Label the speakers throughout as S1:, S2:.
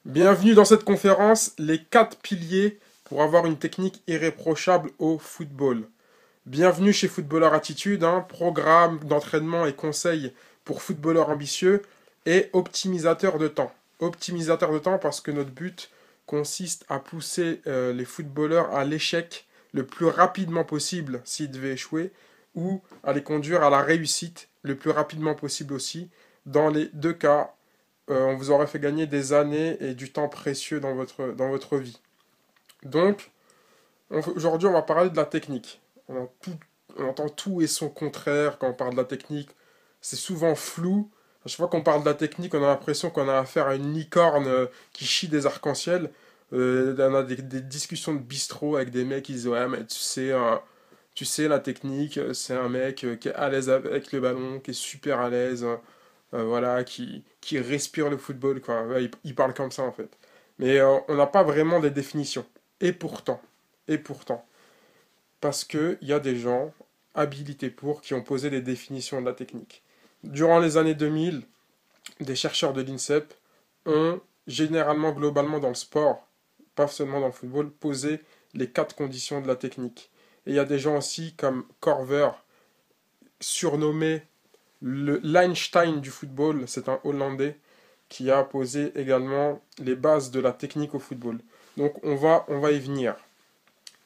S1: Bienvenue dans cette conférence, les 4 piliers pour avoir une technique irréprochable au football. Bienvenue chez Footballeur Attitude, un programme d'entraînement et conseils pour footballeurs ambitieux et optimisateur de temps. Optimisateur de temps parce que notre but consiste à pousser les footballeurs à l'échec le plus rapidement possible s'ils devaient échouer ou à les conduire à la réussite le plus rapidement possible aussi. Dans les deux cas, on vous aurait fait gagner des années et du temps précieux dans votre vie. Donc, aujourd'hui, on va parler de la technique. On entend tout et son contraire quand on parle de la technique. C'est souvent flou. À chaque fois qu'on parle de la technique, on a l'impression qu'on a affaire à une licorne qui chie des arcs-en-ciel. On a des discussions de bistrot avec des mecs qui disent ouais, mais tu sais la technique, c'est un mec qui est à l'aise avec le ballon, qui est super à l'aise, voilà, qui respire le football, quoi. Ouais, il parle comme ça, en fait. Mais on n'a pas vraiment des définitions. Et pourtant, et pourtant, parce qu'il y a des gens habilités pour qui ont posé des définitions de la technique. Durant les années 2000, des chercheurs de l'INSEP ont généralement, globalement dans le sport, pas seulement dans le football, posé les 4 conditions de la technique. Et il y a des gens aussi comme Corver, surnommé le l'Einstein du football, c'est un Hollandais qui a posé également les bases de la technique au football. Donc on va y venir.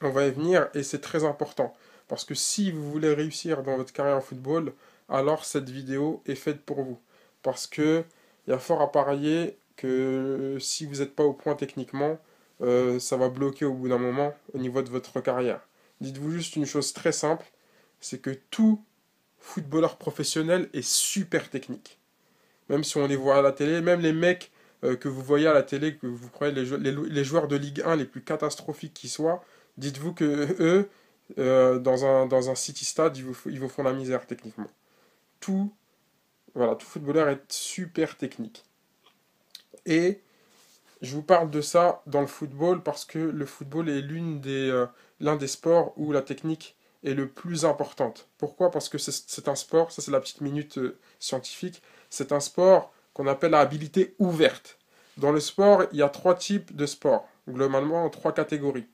S1: On va y venir et c'est très important. Parce que si vous voulez réussir dans votre carrière en football, alors cette vidéo est faite pour vous. Parce que il y a fort à parier que si vous n'êtes pas au point techniquement, ça va bloquer au bout d'un moment au niveau de votre carrière. Dites-vous juste une chose très simple, c'est que tout footballeur professionnel est super technique. Même si on les voit à la télé, même les mecs que vous voyez à la télé, que vous croyez les joueurs de Ligue 1 les plus catastrophiques qui soient, dites-vous que eux, dans un City Stade, ils vous font la misère techniquement. Tout, voilà, tout footballeur est super technique. Et je vous parle de ça dans le football parce que le football est l'un des sports où la technique est le plus importante. Pourquoi? Parce que c'est un sport, ça c'est la petite minute scientifique, c'est un sport qu'on appelle la habilité ouverte. Dans le sport, il y a 3 types de sports, globalement en 3 catégories.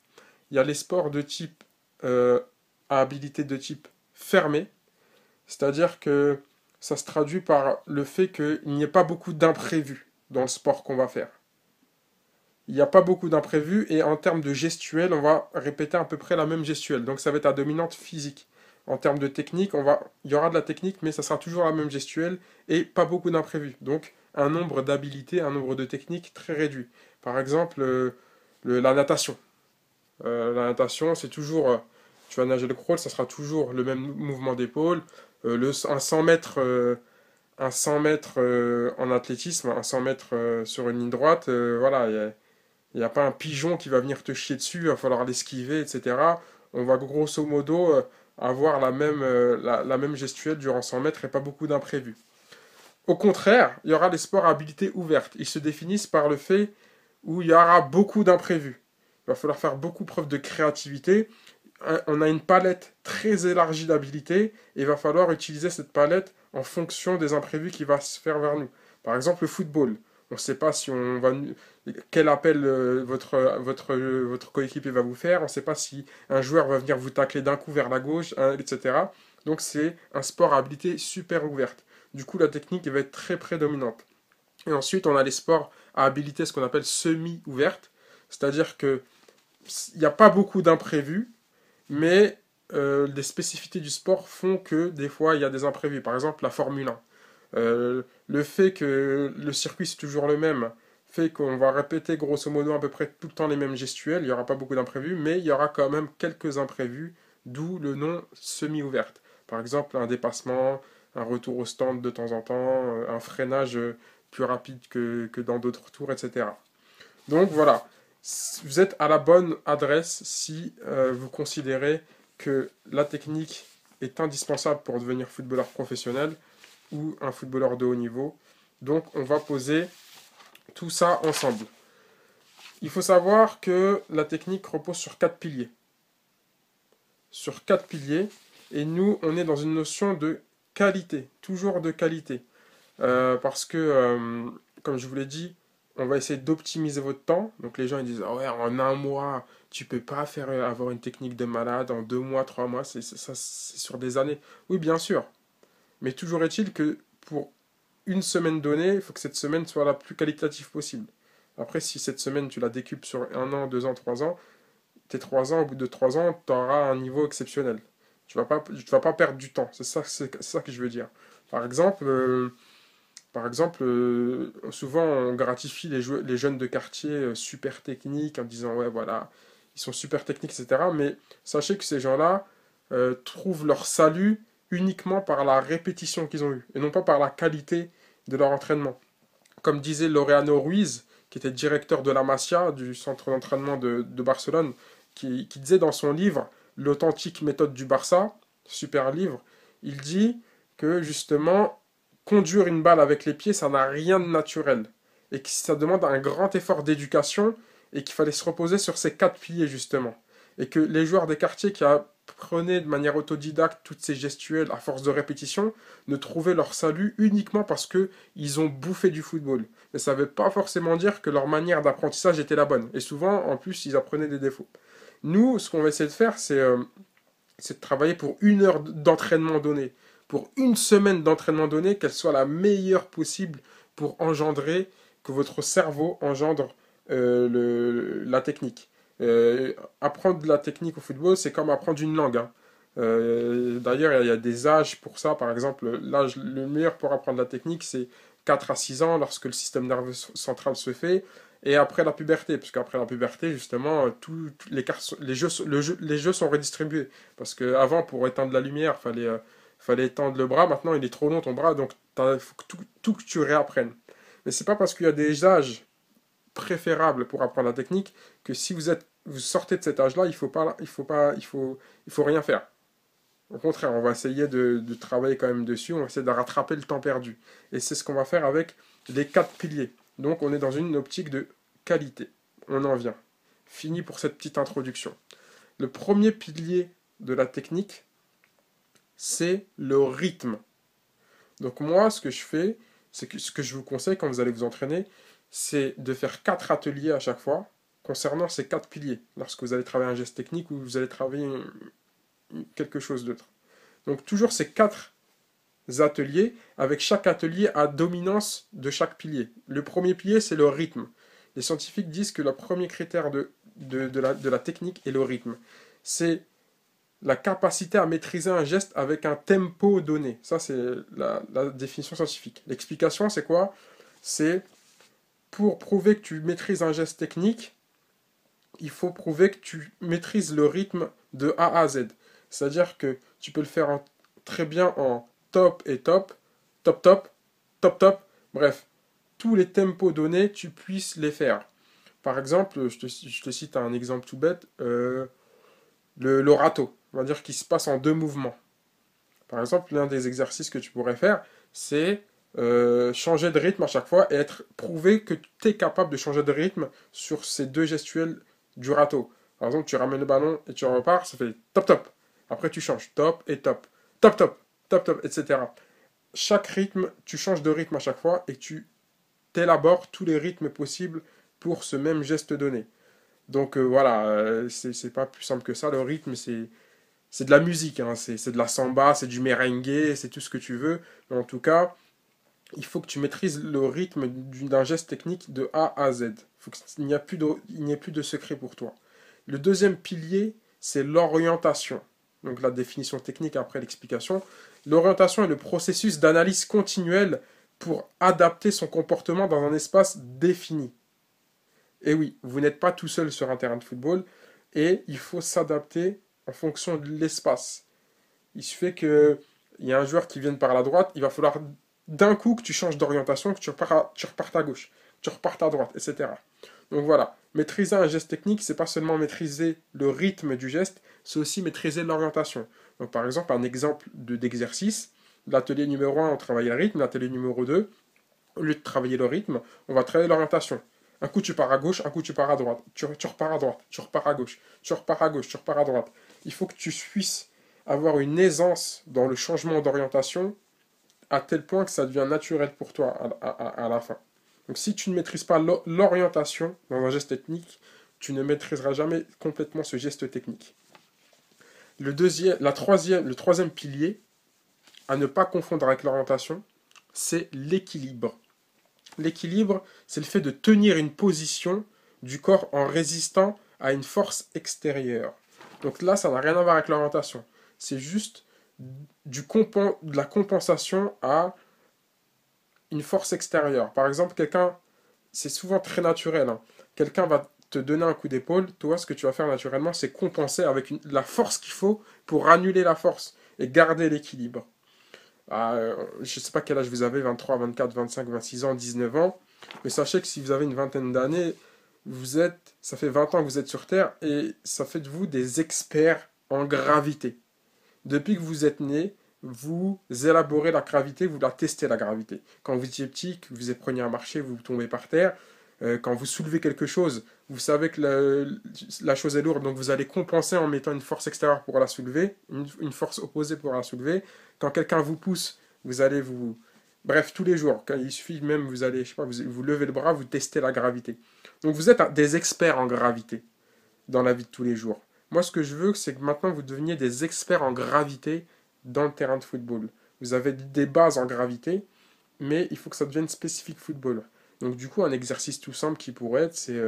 S1: Il y a les sports de type à habilité de type fermé, c'est-à-dire que ça se traduit par le fait qu'il n'y ait pas beaucoup d'imprévus dans le sport qu'on va faire. Il n'y a pas beaucoup d'imprévus et en termes de gestuelle, on va répéter à peu près la même gestuelle. Donc ça va être à dominante physique. En termes de technique, il y aura de la technique, mais ça sera toujours la même gestuelle et pas beaucoup d'imprévus. Donc un nombre d'habilités, un nombre de techniques très réduit. Par exemple, la natation. La natation, c'est toujours, tu vas nager le crawl, ça sera toujours le même mouvement d'épaule. Un 100 mètres, en athlétisme, un 100 mètres sur une ligne droite, voilà, il n'y a pas un pigeon qui va venir te chier dessus, il va falloir l'esquiver, etc. On va grosso modo avoir la même gestuelle durant 100 mètres et pas beaucoup d'imprévus. Au contraire, il y aura des sports à habilité ouverte. Ils se définissent par le fait où il y aura beaucoup d'imprévus. Il va falloir faire beaucoup preuve de créativité. On a une palette très élargie d'habilités et il va falloir utiliser cette palette en fonction des imprévus qui va se faire vers nous. Par exemple, le football. On ne sait pas si on va quel appel votre coéquipier va vous faire. On ne sait pas si un joueur va venir vous tacler d'un coup vers la gauche, etc. Donc c'est un sport à habilité super ouverte. Du coup, la technique va être très prédominante. Et ensuite, on a les sports à habilité, ce qu'on appelle semi-ouverte. C'est-à-dire que il n'y a pas beaucoup d'imprévus, mais les spécificités du sport font que des fois il y a des imprévus. Par exemple, la Formule 1. Le fait que le circuit c'est toujours le même fait qu'on va répéter grosso modo à peu près tout le temps les mêmes gestuels. Il n'y aura pas beaucoup d'imprévus, mais il y aura quand même quelques imprévus, d'où le nom semi-ouverte. Par exemple, un dépassement, un retour au stand de temps en temps, un freinage plus rapide que dans d'autres tours, etc. Donc voilà, vous êtes à la bonne adresse si vous considérez que la technique est indispensable pour devenir footballeur professionnel ou un footballeur de haut niveau. Donc on va poser tout ça ensemble. Il faut savoir que la technique repose sur 4 piliers. Sur 4 piliers, et nous on est dans une notion de qualité, toujours de qualité. Parce que, comme je vous l'ai dit, on va essayer d'optimiser votre temps. Donc les gens ils disent, ah ouais, en un mois, tu peux pas faire avoir une technique de malade, en 2 mois, 3 mois, ça, c'est sur des années. Oui, bien sûr. Mais toujours est-il que pour une semaine donnée, il faut que cette semaine soit la plus qualitative possible. Après, si cette semaine tu la décupes sur 1 an, 2 ans, 3 ans, tes 3 ans, au bout de 3 ans, tu auras un niveau exceptionnel. Tu vas pas perdre du temps. C'est ça que je veux dire. Par exemple, souvent on gratifie les jeunes de quartier super techniques en disant ouais voilà, ils sont super techniques, etc. Mais sachez que ces gens-là trouvent leur salut uniquement par la répétition qu'ils ont eue et non pas par la qualité de leur entraînement. Comme disait Laureano Ruiz, qui était directeur de la Masia, du centre d'entraînement de Barcelone, qui disait dans son livre L'authentique méthode du Barça, super livre, il dit que justement conduire une balle avec les pieds, ça n'a rien de naturel. Et que ça demande un grand effort d'éducation et qu'il fallait se reposer sur ces 4 piliers, justement. Et que les joueurs des quartiers qui apprenaient de manière autodidacte toutes ces gestuelles à force de répétition ne trouvaient leur salut uniquement parce qu'ils ont bouffé du football. Mais ça ne veut pas forcément dire que leur manière d'apprentissage était la bonne. Et souvent, en plus, ils apprenaient des défauts. Nous, ce qu'on va essayer de faire, c'est de travailler pour 1 heure d'entraînement donné, pour une semaine d'entraînement donné, qu'elle soit la meilleure possible pour engendrer, que votre cerveau engendre la technique. Apprendre la technique au football, c'est comme apprendre une langue, hein. D'ailleurs, il y a des âges pour ça. Par exemple, l'âge le meilleur pour apprendre la technique, c'est 4 à 6 ans, lorsque le système nerveux central se fait, et après la puberté, parce qu'après la puberté, justement, les jeux sont redistribués. Parce qu'avant, pour éteindre la lumière, fallait étendre le bras. Maintenant, il est trop long ton bras, donc il faut que tout que tu réapprennes. Mais c'est pas parce qu'il y a des âges préférables pour apprendre la technique que si vous sortez de cet âge-là, il faut rien faire. Au contraire, on va essayer de travailler quand même dessus, on va essayer de rattraper le temps perdu. Et c'est ce qu'on va faire avec les 4 piliers. Donc on est dans une optique de qualité. On en vient. Fini pour cette petite introduction. Le premier pilier de la technique, c'est le rythme. Donc moi, ce que je fais, c'est que ce que je vous conseille quand vous allez vous entraîner, c'est de faire 4 ateliers à chaque fois concernant ces 4 piliers. Lorsque vous allez travailler un geste technique ou vous allez travailler quelque chose d'autre. Donc toujours ces 4 ateliers, avec chaque atelier à dominance de chaque pilier. Le premier pilier, c'est le rythme. Les scientifiques disent que le premier critère de la technique est le rythme. C'est la capacité à maîtriser un geste avec un tempo donné. Ça, c'est la définition scientifique. L'explication, c'est quoi? C'est pour prouver que tu maîtrises un geste technique, il faut prouver que tu maîtrises le rythme de A à Z. C'est-à-dire que tu peux le faire très bien en top et top, top top, top top, bref, tous les tempos donnés, tu puisses les faire. Par exemple, je te cite un exemple tout bête, l'orato, on va dire qu'il se passe en 2 mouvements. Par exemple, l'un des exercices que tu pourrais faire, c'est changer de rythme à chaque fois et prouver que tu es capable de changer de rythme sur ces 2 gestuels du râteau. Par exemple, tu ramènes le ballon et tu repars, ça fait top top. Après, tu changes top et top. Top top, top top, etc. Chaque rythme, tu changes de rythme à chaque fois et tu élabores tous les rythmes possibles pour ce même geste donné. Donc voilà, c'est pas plus simple que ça. Le rythme, c'est de la musique, hein. C'est de la samba, c'est du merengue, c'est tout ce que tu veux. Mais en tout cas, il faut que tu maîtrises le rythme d'un geste technique de A à Z. Il n'y ait plus de secret pour toi. Le deuxième pilier, c'est l'orientation. Donc la définition technique après l'explication. L'orientation est le processus d'analyse continuelle pour adapter son comportement dans un espace défini. Et oui, vous n'êtes pas tout seul sur un terrain de football et il faut s'adapter en fonction de l'espace. Il suffit qu'il y ait un joueur qui vienne par la droite, il va falloir d'un coup que tu changes d'orientation, que tu repartes à gauche, que tu repartes à droite, etc. Donc voilà, maîtriser un geste technique, c'est pas seulement maîtriser le rythme du geste, c'est aussi maîtriser l'orientation. Donc par exemple, un exemple d'exercice, l'atelier numéro 1, on travaille le rythme, l'atelier numéro 2, au lieu de travailler le rythme, on va travailler l'orientation. Un coup tu pars à gauche, un coup tu pars à droite, tu repars à droite, tu repars à gauche, tu repars à gauche, tu repars à droite. Il faut que tu puisses avoir une aisance dans le changement d'orientation à tel point que ça devient naturel pour toi à la fin. Donc si tu ne maîtrises pas l'orientation dans un geste technique, tu ne maîtriseras jamais complètement ce geste technique. Le troisième pilier, à ne pas confondre avec l'orientation, c'est l'équilibre. L'équilibre, c'est le fait de tenir une position du corps en résistant à une force extérieure. Donc là, ça n'a rien à voir avec l'orientation. C'est juste de la compensation à une force extérieure. Par exemple, c'est souvent très naturel, hein. Quelqu'un va te donner un coup d'épaule, toi, ce que tu vas faire naturellement, c'est compenser avec la force qu'il faut pour annuler la force et garder l'équilibre. Je ne sais pas quel âge vous avez, 23, 24, 25, 26 ans, 19 ans, mais sachez que si vous avez une vingtaine d'années, ça fait 20 ans que vous êtes sur Terre et ça fait de vous des experts en gravité. Depuis que vous êtes né, vous élaborez la gravité, vous la testez la gravité. Quand vous étiez petit, que vous preniez à marcher, vous tombez par terre. Quand vous soulevez quelque chose, vous savez que la chose est lourde, donc vous allez compenser en mettant une force extérieure pour la soulever, une force opposée pour la soulever. Quand quelqu'un vous pousse, vous allez vous... Bref, tous les jours, quand il suffit même, vous allez, je sais pas, vous levez le bras, vous testez la gravité. Donc vous êtes des experts en gravité dans la vie de tous les jours. Moi, ce que je veux, c'est que maintenant vous deveniez des experts en gravité dans le terrain de football. Vous avez des bases en gravité, mais il faut que ça devienne spécifique football. Donc du coup, un exercice tout simple qui pourrait être, c'est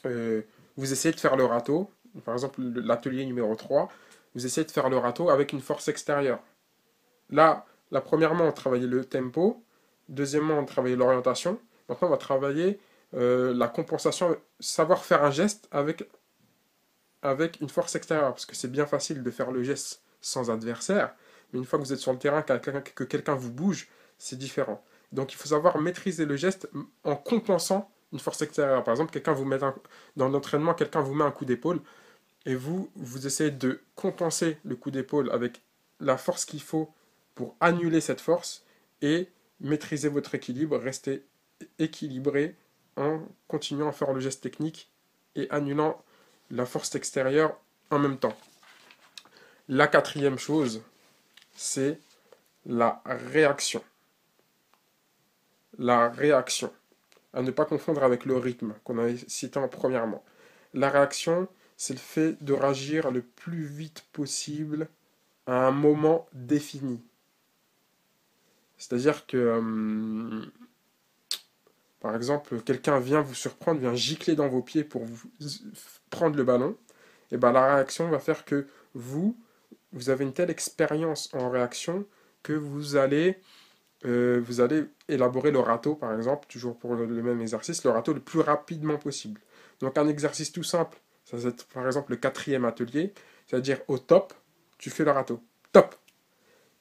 S1: vous essayez de faire le râteau, par exemple l'atelier numéro 3, vous essayez de faire le râteau avec une force extérieure. Là, premièrement, on travaillait le tempo, deuxièmement, on travaillait l'orientation, maintenant on va travailler la compensation, savoir faire un geste avec une force extérieure, parce que c'est bien facile de faire le geste sans adversaire, mais une fois que vous êtes sur le terrain, que quelqu'un vous bouge, c'est différent. Donc il faut savoir maîtriser le geste en compensant une force extérieure. Par exemple, dans l'entraînement, quelqu'un vous met un coup d'épaule, et vous essayez de compenser le coup d'épaule avec la force qu'il faut pour annuler cette force, et maîtriser votre équilibre, rester équilibré en continuant à faire le geste technique et annulant la force extérieure en même temps. La quatrième chose, c'est la réaction. La réaction. À ne pas confondre avec le rythme qu'on avait cité en premièrement. La réaction, c'est le fait de réagir le plus vite possible à un moment défini. C'est-à-dire que, par exemple, quelqu'un vient vous surprendre, vient gicler dans vos pieds pour vous prendre le ballon, et ben la réaction va faire que vous avez une telle expérience en réaction que vous allez élaborer le râteau, par exemple, toujours pour le même exercice, le râteau le plus rapidement possible. Donc un exercice tout simple, ça va être par exemple le quatrième atelier, c'est-à-dire au top, tu fais le râteau. Top.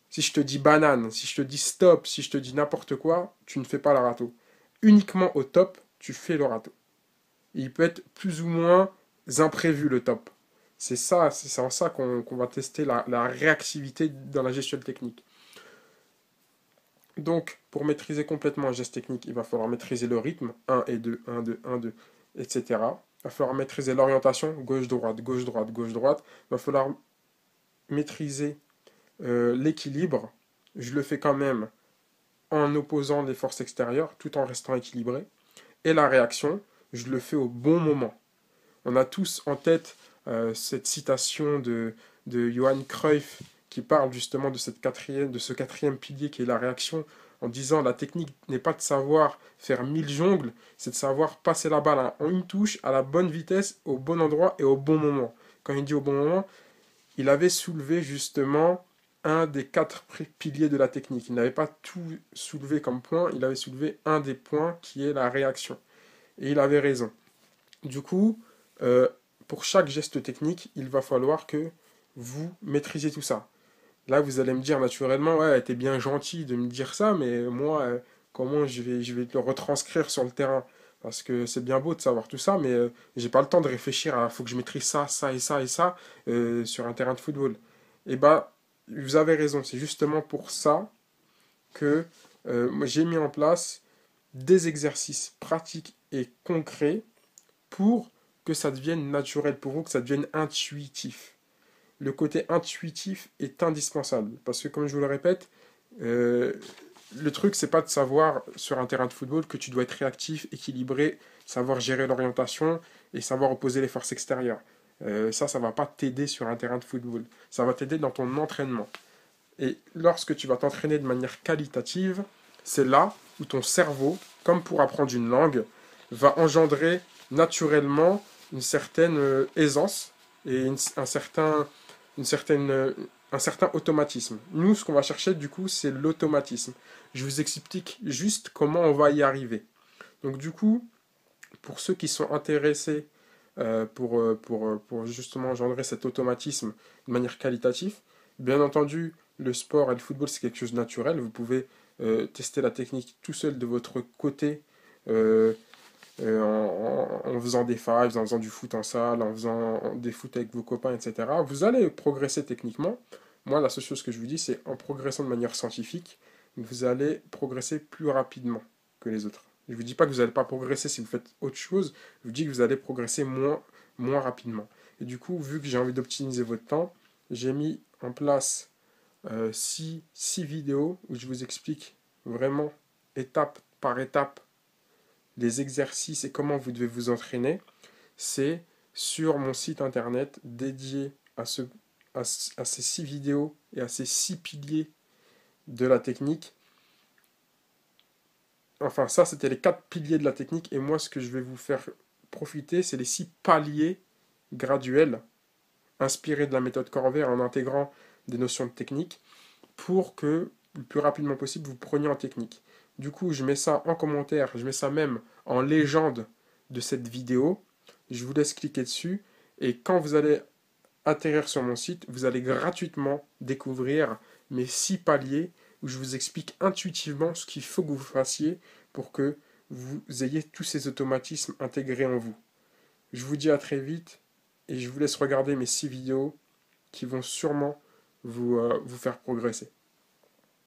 S1: Si je te dis banane, si je te dis stop, si je te dis n'importe quoi, tu ne fais pas le râteau. Uniquement au top, tu fais le râteau. Et il peut être plus ou moins imprévu le top. C'est en ça qu'on va tester la réactivité dans la gestion technique. Donc, pour maîtriser complètement un geste technique, il va falloir maîtriser le rythme, 1 et 2, 1, 2, 1, 2, etc. Il va falloir maîtriser l'orientation, gauche-droite, gauche-droite, gauche-droite. Il va falloir maîtriser l'équilibre. Je le fais quand même en opposant les forces extérieures, tout en restant équilibré. Et la réaction, je le fais au bon moment. On a tous en tête cette citation de Johan Cruyff qui parle justement de ce quatrième pilier qui est la réaction, en disant la technique n'est pas de savoir faire 1000 jongles, c'est de savoir passer la balle en une touche à la bonne vitesse, au bon endroit et au bon moment. Quand il dit au bon moment, il avait soulevé justement un des 4 piliers de la technique. Il n'avait pas tout soulevé comme point, il avait soulevé un des points qui est la réaction. Et il avait raison. Du coup, pour chaque geste technique, il va falloir que vous maîtrisiez tout ça. Là, vous allez me dire naturellement, ouais, t'es bien gentil de me dire ça, mais moi, comment je vais le retranscrire sur le terrain? Parce que c'est bien beau de savoir tout ça, mais j'ai pas le temps de réfléchir à faut que je maîtrise ça, ça et ça et ça sur un terrain de football. Et bah, vous avez raison, c'est justement pour ça que j'ai mis en place des exercices pratiques et concrets pour que ça devienne naturel pour vous, que ça devienne intuitif. Le côté intuitif est indispensable parce que, comme je vous le répète, le truc, c'est pas de savoir sur un terrain de football que tu dois être réactif, équilibré, savoir gérer l'orientation et savoir opposer les forces extérieures. Ça va pas t'aider sur un terrain de football. Ça va t'aider dans ton entraînement. Et lorsque tu vas t'entraîner de manière qualitative, c'est là où ton cerveau, comme pour apprendre une langue, va engendrer naturellement une certaine aisance et une certaine, un certain automatisme. Nous, ce qu'on va chercher, du coup, c'est l'automatisme. Je vous explique juste comment on va y arriver. Donc, du coup, pour ceux qui sont intéressés pour justement engendrer cet automatisme de manière qualitative, bien entendu, le sport et le football, c'est quelque chose de naturel. Vous pouvez tester la technique tout seul de votre côté euh, en faisant des fives, en faisant du foot en salle, en faisant des foot avec vos copains, etc. Vous allez progresser techniquement. Moi, la seule chose que je vous dis, c'est en progressant de manière scientifique, vous allez progresser plus rapidement que les autres. Je ne vous dis pas que vous n'allez pas progresser si vous faites autre chose, je vous dis que vous allez progresser moins rapidement. Et du coup, vu que j'ai envie d'optimiser votre temps, j'ai mis en place 6 vidéos où je vous explique vraiment étape par étape les exercices et comment vous devez vous entraîner. C'est sur mon site internet dédié à ces 6 vidéos et à ces 6 piliers de la technique. Enfin, ça, c'était les 4 piliers de la technique. Et moi, ce que je vais vous faire profiter, c'est les 6 paliers graduels, inspirés de la méthode Corvée en intégrant des notions de technique, pour que le plus rapidement possible, vous preniez en technique. Du coup, je mets ça en commentaire, je mets ça même en légende de cette vidéo. Je vous laisse cliquer dessus. Et quand vous allez atterrir sur mon site, vous allez gratuitement découvrir mes 6 paliers où je vous explique intuitivement ce qu'il faut que vous fassiez pour que vous ayez tous ces automatismes intégrés en vous. Je vous dis à très vite et je vous laisse regarder mes 6 vidéos qui vont sûrement vous faire progresser.